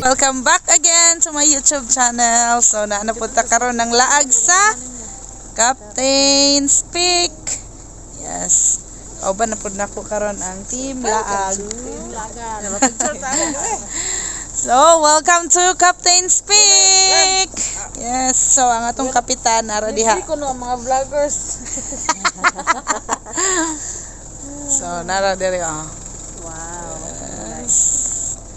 Welcome back again to my YouTube channel. So napunta karon ng laag sa Captain's Peak. Yes. Kauban na pud nako karon ang team laag. So welcome to Captain's Peak. Yes. So ang atong kapitan ara diha. Kuno mga vloggers. So nara diri Wow.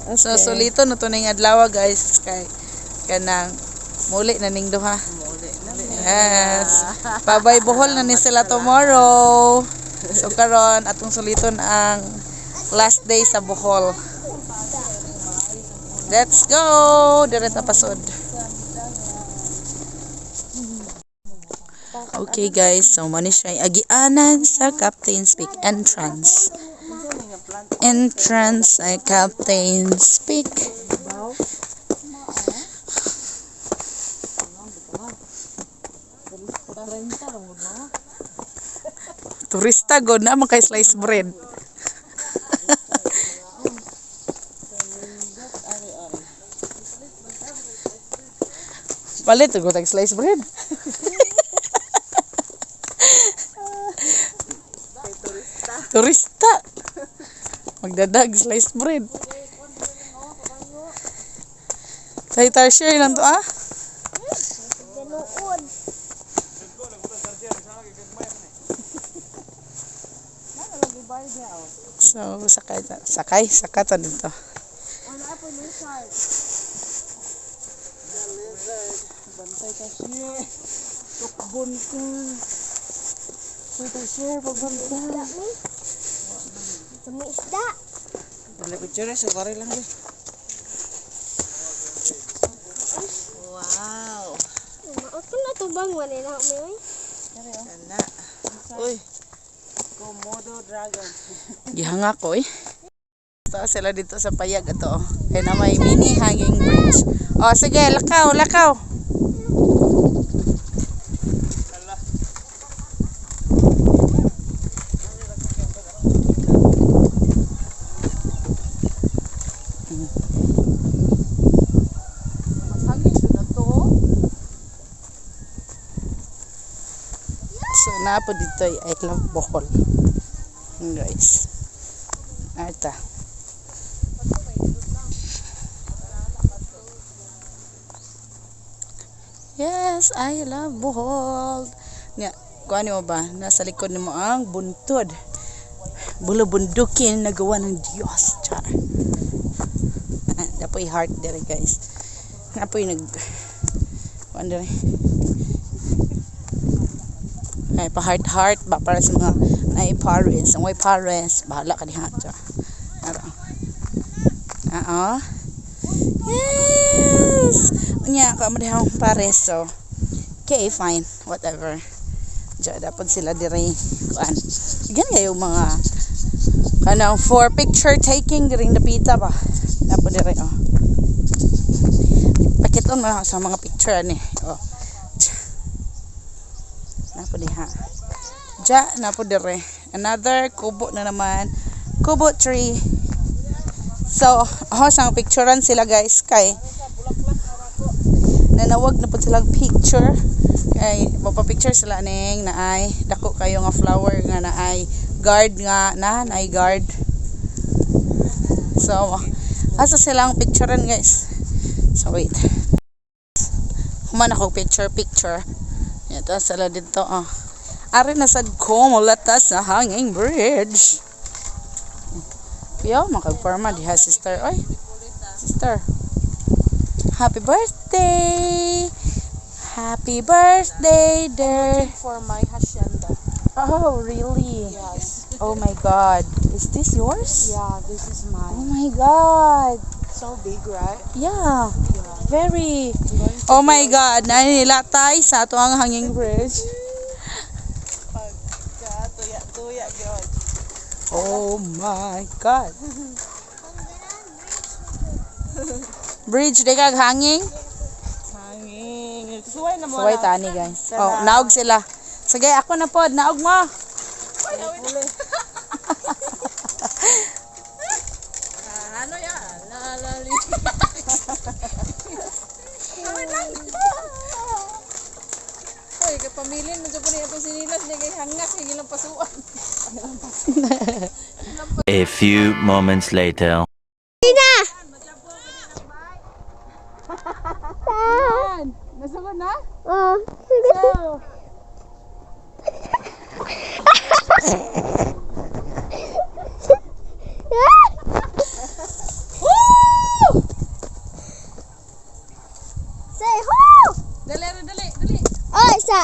So sulito na to ning adlaw guys kay kanang muli na ning duha. Yes. Pabay buhol na ni sila tomorrow. So karon atong suliton ang last day sa Bohol. Let's go. Dire ta pasod. Okay guys, so mani siya agianan sa Captain's Peak entrance. Entrance ay Captain's Peak. Turista god na makay slice bread. Palit ko tag slice bread. Turista. Magdadag slice bread. Tay share lang to ah. So sakay ta dito. Bantay ka siya. Tukbon ka. Bantay siya pagbantay. May isda. Dali picture sa kare lang eh. Wow. Ako na to bang wala na may. Kana. Uy. Komodo dragon. Gihangak ko eh. So, sila dito sa payag ito. Kaya na may mini hanging bridge. O sige, lakaw. So, napo dito ay I love Bohol. Guys. Ata. Yes, I love Bohol. Nya, kuan mo ba? Nasa likod nimo ang buntod. Bulubundukin na gawa ng Diyos. Char. Napoy heart dire guys. Napoy nag kuan dire. Ay pa heart ba para sa mga ay Paris, ang way Paris, bahala ka diha. Yes. Nya ka mo diha Paris so. Okay, fine, whatever. Diya dapat sila dire kuan. Gan kayo mga kanang for picture taking during the pizza ba. Dapat dire oh. Pakiton mo sa mga picture ni. Oh. Napo diha. Ja napo dire. Another kubo na naman. Kubo tree. So, sang picturean sila guys kay nanawag na po silang picture kay magpa-picture sila ning naay dako kayo nga flower nga naay guard nga naay guard. So, asa silang picturean guys. So, wait. Human ako picture. Ito sila dito oh. Ari na sad ko mulata sa hanging bridge. Yo, makagparma diha sister. Oy. Sister. Happy birthday. Happy birthday, dear. For my hacienda. Oh, really? Yes. Oh my god. Is this yours? Yeah, this is Oh mine. my god. So big, right? Yeah. Very. Oh my god. Nanilatay sa ato ang hanging bridge. Tuya gyud. Oh my god. Bridge de kag hanging. Hanging. Suway na mo. Suway tani guys. Oh, naog sila. Sige, ako na pod, naog mo. Ano yan? Pamilin mo sa po niya itong sinilas niya kay Gihangak kay ilang pasuan. A few moments later. Tina! Nasugod na? Oh. Say ho! Dali, dali. Oh, isa.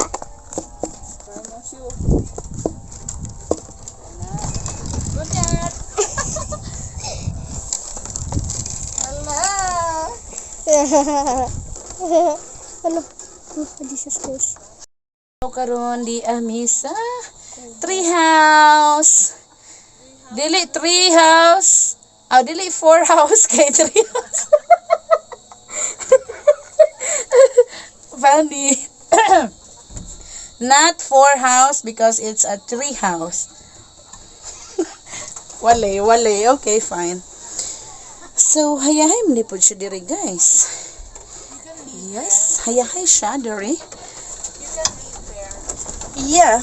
Bunyat. Hala. Ano? Jesus Christ. So karon di amisa tree house. Dili tree house. Dili 4 house kay tree house. Funny. Not 4 house because it's a tree house. wale. Okay, fine. So, hayahay mo po siya diri, guys. Yes, hayahay siya diri. Yeah.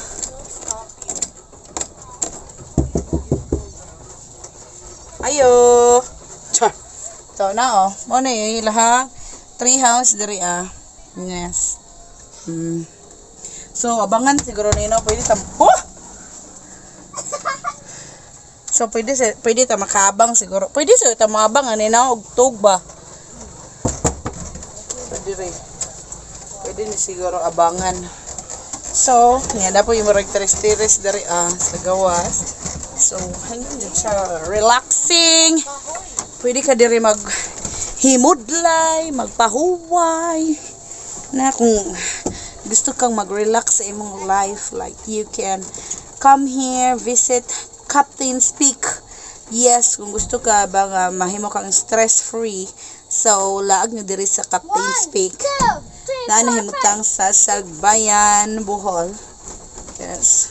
Ayo. Cha. So na mo na yung lahat tree house diri Yes. So abangan siguro nino pwede tampo. So pwede ta makabang siguro. Pwede sa ta mabang ani na og tug ba. Pwede ni siguro abangan. So, yan na po yung marag teres dari sa gawas. So, hanggang dyan siya relaxing. Pwede ka diri maghimudlay, magpahuway. Na kung gusto kang mag-relax sa imong life, like you can come here, visit Captain's Peak. Yes, kung gusto ka bang mahimo kang stress-free. So, laag nyo diri sa Captain's Peak. Na nahimutang sa Sagbayan, Bohol. Yes.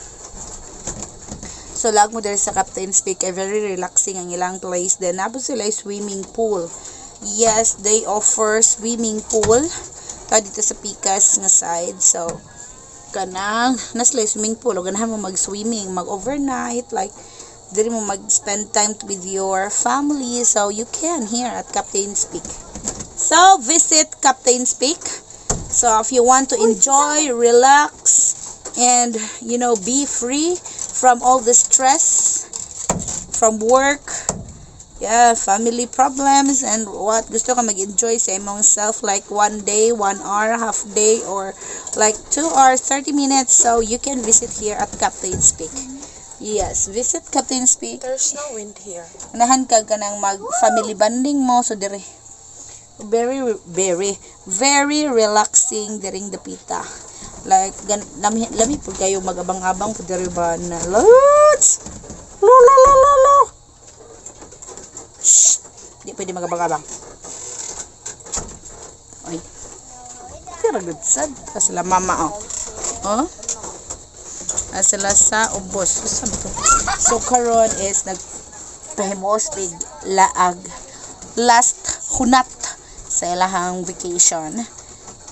So, laag mo diri sa Captain's Peak ay very relaxing ang ilang place. Then, nabo sila ay swimming pool. Yes, they offer swimming pool. Dito sa Pikas nga side. So, kanang nasla swimming pool. O ganahan mo mag-swimming, mag-overnight. Like, diri mo mag-spend time with your family. So, you can here at Captain's Peak. So, visit Captain's Peak. So, if you want to enjoy, relax, and, be free from all the stress from work, family problems, and what gusto ka mag-enjoy sa imong self, like 1 day, 1 hour, half day, or like 2 hours, 30 minutes. So, you can visit here at Captain's Peak. Yes, visit Captain's Peak. There's no wind here. Unahan ka nang mag-family bonding mo, so dire. Very relaxing during the pita. Like, lami po kayo mag-abang-abang po diri ba na lots. Lo. Shh. Di pwede mag-abang-abang. Ay. Pero good sad. Sila mama Oh? Sila sa ubos. So, karon is nagpahimos big laag. Last hunat sa ilahang vacation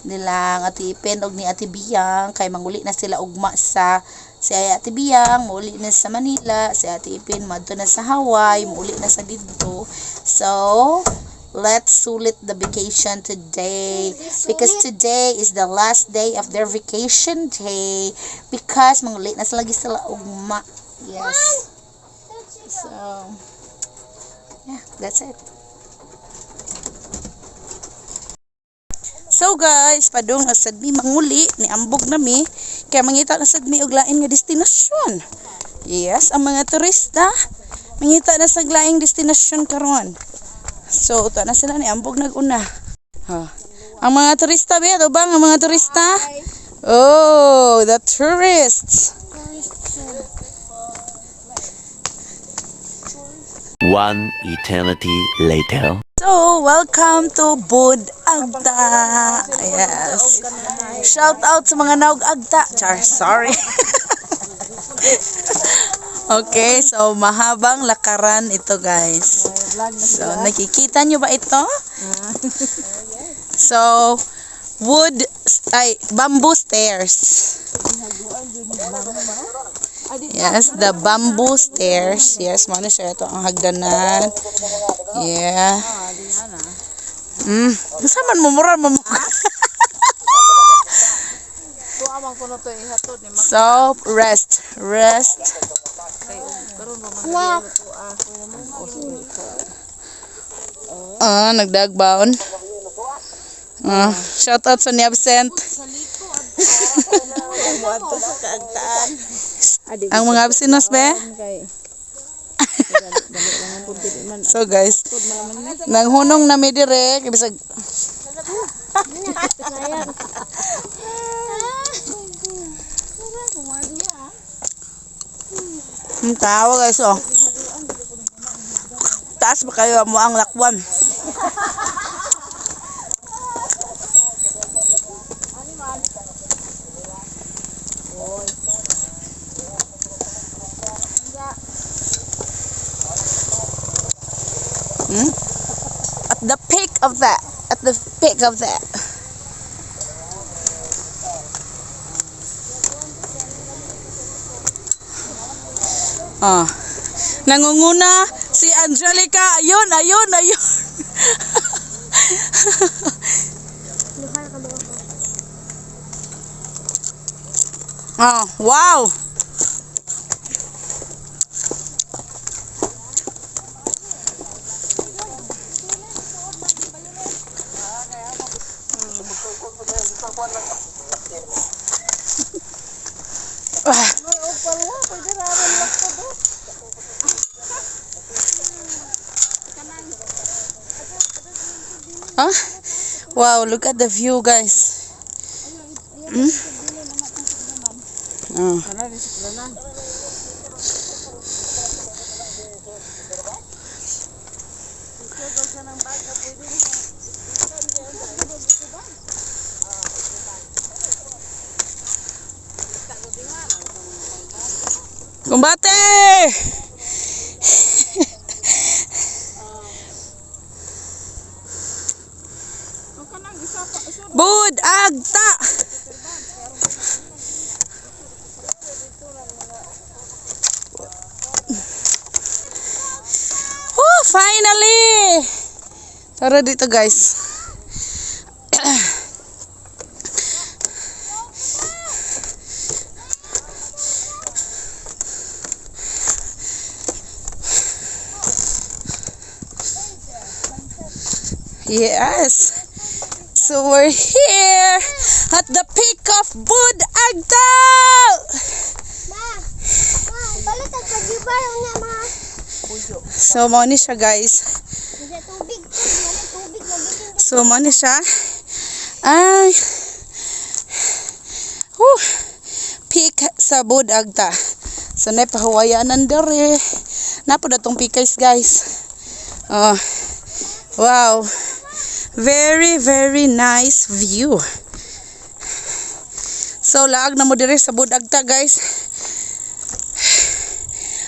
nilang Ati Pen og ni Ate Biyang kay manguli na sila ugma sa si Ate Biyang mauli na sa Manila, si Ate Pen madto na sa Hawaii, mauli na sa didto. So let's sulit the vacation today because today is the last day of their vacation day because manguli na sila ugma. Yes. So yeah, that's it. So guys, padung asad mi manguli ni ambog na mi kaya mangita na sad mi og lain nga destinasyon. Yes, ang mga turista mangita na sa laing destinasyon karon. So uto na sila ni ambog naguna. Ang mga turista ba bang ang mga turista? Oh, the tourists. One eternity later. So, welcome to Bud Agta. Yes. Shout out sa mga naog Agta. Sorry. Okay, so mahabang lakaran ito, guys. So, nakikita nyo ba ito? So, bamboo stairs. Yes, the bamboo stairs. Yes, mo na siya. Ito ang hagdanan. Yeah. Nasaman mo mura mo. So, rest. Nagdagbaon. Shout out sa ni absent. Ang mga absinos be? So guys, nanghunong na mi dire kay bisag tawa guys oh. Taas ba kayo mo ang lakwan? At the peak of that. Nangunguna si Angelica. Ayun. Wow. Wow, look at the view, guys. Kumbate! Bud agta! Finally! Tara dito guys. Yes. So we're here at the peak of Bud Agta. So mo ni siya guys. So mo ni siya. Ay. Peak sa Bud Agta. So na pahawayanan dere. Napo datong pikais guys. Wow. Very, very nice view. So, laag na mo dire sa Bud Agta, guys.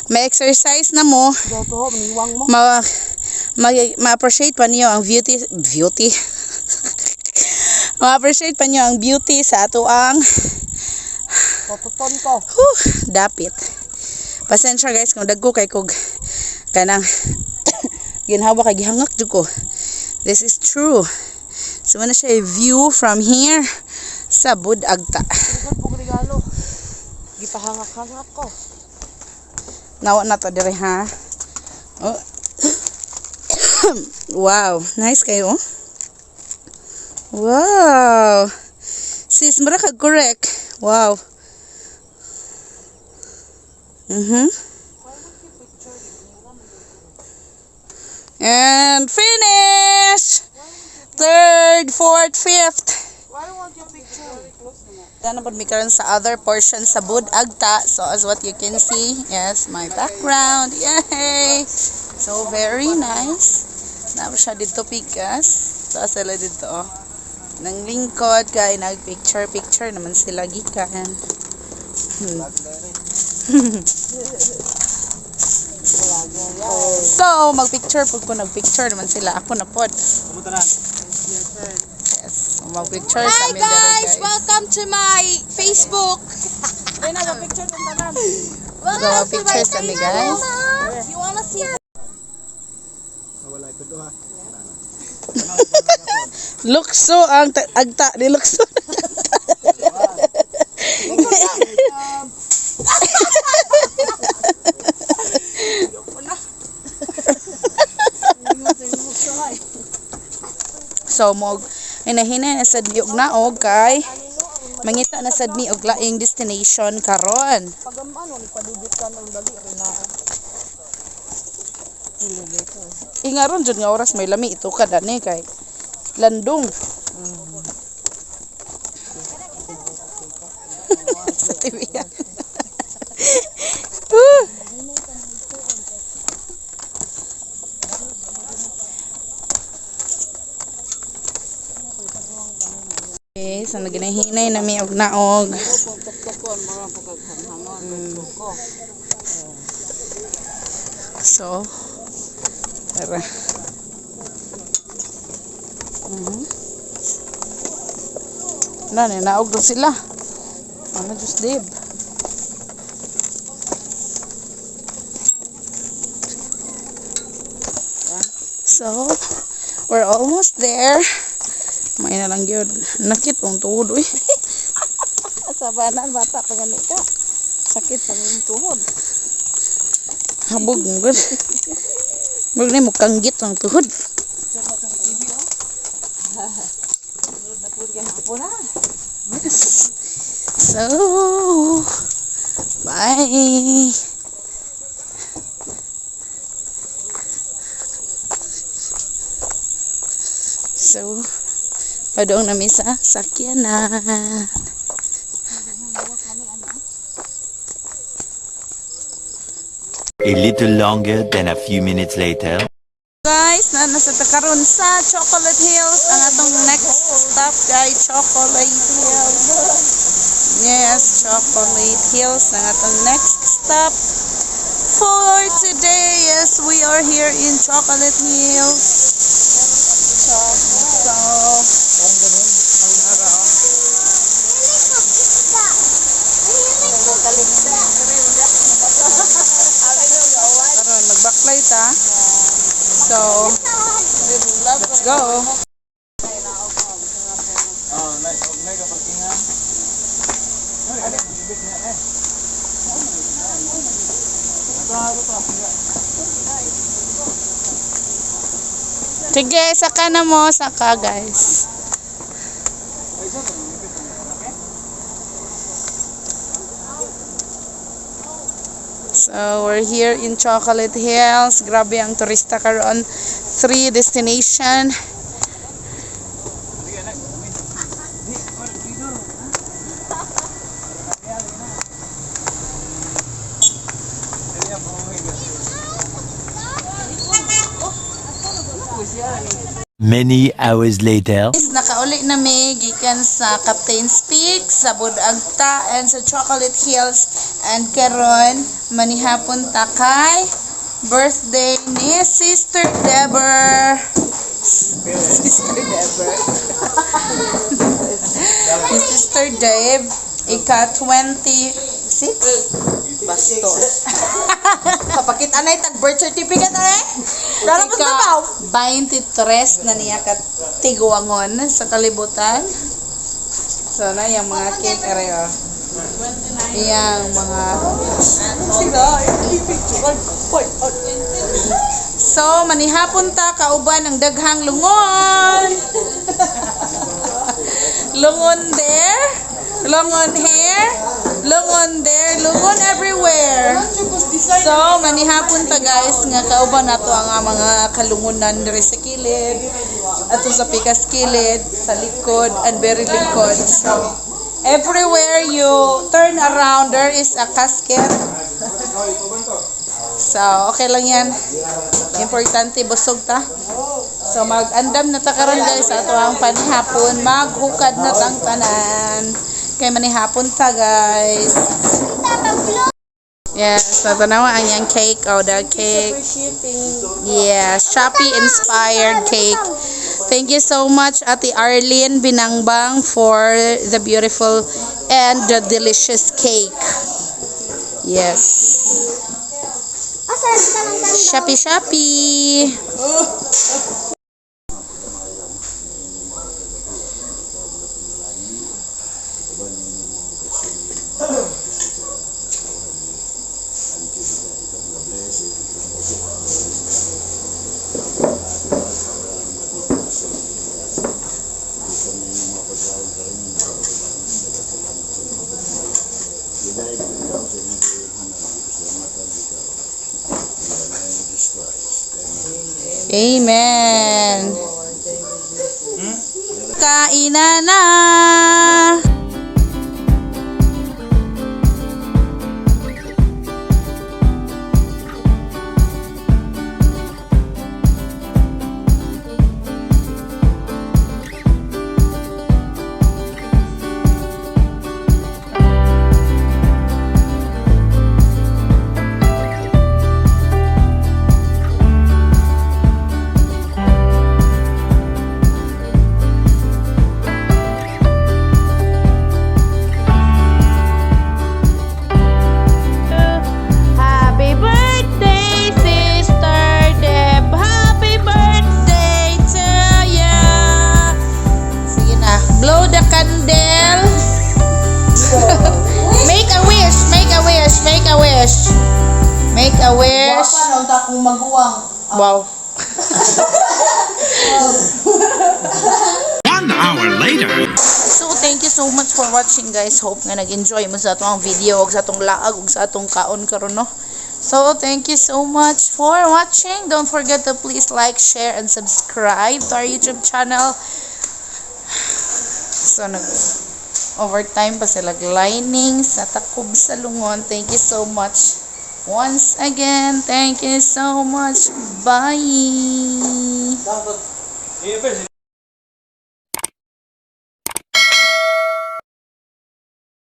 May exercise na mo. Ma-appreciate pa niyo ang beauty. Ma-appreciate pa niyo ang beauty sa ato ang dapit. Pasensya guys kung dagko kay kog kanang ginhawa kay gihangak jud ko. This is true. So, ano siya view from here sa Bud Agta. Gipahangak-hangak ko. Nawa na to dire ha. Wow, nice kayo. Wow. Sis, mura ka correct. Wow. And finish! Third, fourth, fifth. Why won't you picture? Gana po karon sa other portion sa Bud Agta. So as what you can see, yes, my background. Yay! So very nice. Napo siya dito pikas. So sila dito nang lingkod kay nag-picture naman sila gikan. So, mag-picture po ko nag-picture naman sila. Ako na pod. Yes. Mag-picture sa amin dere, guys. Welcome to my Facebook. So, mag-picture sa amin, guys. You wanna see? Lukso ang agta ni Lukso. So mo hinahinay na sad mi og naog kay mangita na sad mi og laing destination karon. Pagambano ni padudot ka ng dali rin na. Ingaron jud nga oras may lami ito ka dani kay landong. Sa TV yan. Okay, so naginahinay na mi og naog. So, tara. Naog daw sila. Ano just Dave? So, we're almost there. May na lang yun. Nakit ang tuhod, uy. Sa banan bata pa ganit ka. Sakit ang tuhod. Habog mo gud. Murag ni mo kanggit ang tuhod. Yes. So, bye. So, padong na sa sakyanan. A little longer than a few minutes later. Guys, nasa takaron sa Chocolate Hills ang atong next stop guys, Chocolate Hills. Yes, Chocolate Hills ang atong next stop for today. Yes, we are here in Chocolate Hills. Karon mag-backlight ta. So, let's go. Sige, saka na mo, saka guys. So, we're here in Chocolate Hills. Grabe ang turista karon. 3 destination. Many hours later. Nakauli na mi gikan sa Captain's Peak, sa Budagta, and sa Chocolate Hills. And karon manihapon ta kay birthday ni Sister Deborah. Sister Deborah. Ni Sister Deb, ika-26. Bastos. Kapakita na itag birth certificate eh. Dala mo sa baw. 23 na niya katiguangon sa kalibutan. So na yung mga cake area. Yang mga So manihapon ta kauban ang daghang lungon. Lungon there, lungon here, lungon there, lungon everywhere. So manihapon ta guys nga kauban nato ang mga kalungunan diri sa kilid, ato sa pikas kilid, sa likod and very likod. So everywhere you turn around there is a casket. So okay lang yan. Importante busog ta. So mag-andam na ta karon guys sa ato ang panihapon, maghukad na tang tanan. Kay manihapon ta guys. Yes, natanawa ang yung cake. Oh, the cake. Yeah, Shopee inspired cake. Thank you so much, Ate Arlene Binangbang, for the beautiful and the delicious cake. Yes. Asa kita lang tayo. Shopee, Shopee. Amen. Kainan na. Happy birthday, Sister Deb. Happy birthday to ya. Sige na. Blow the candle. Make a wish, make a wish, make a wish. Make a wish. Wapa na akong maguwang. Wow. 1 hour later. So, thank you so much for watching, guys. Hope nga nag-enjoy mo sa atong video, ug sa atong laag, ug sa atong kaon karon, no? So, thank you so much for watching. Don't forget to please like, share, and subscribe to our YouTube channel. So, overtime pa sila lining sa takob sa lungon. Thank you so much. Once again, thank you so much. Bye!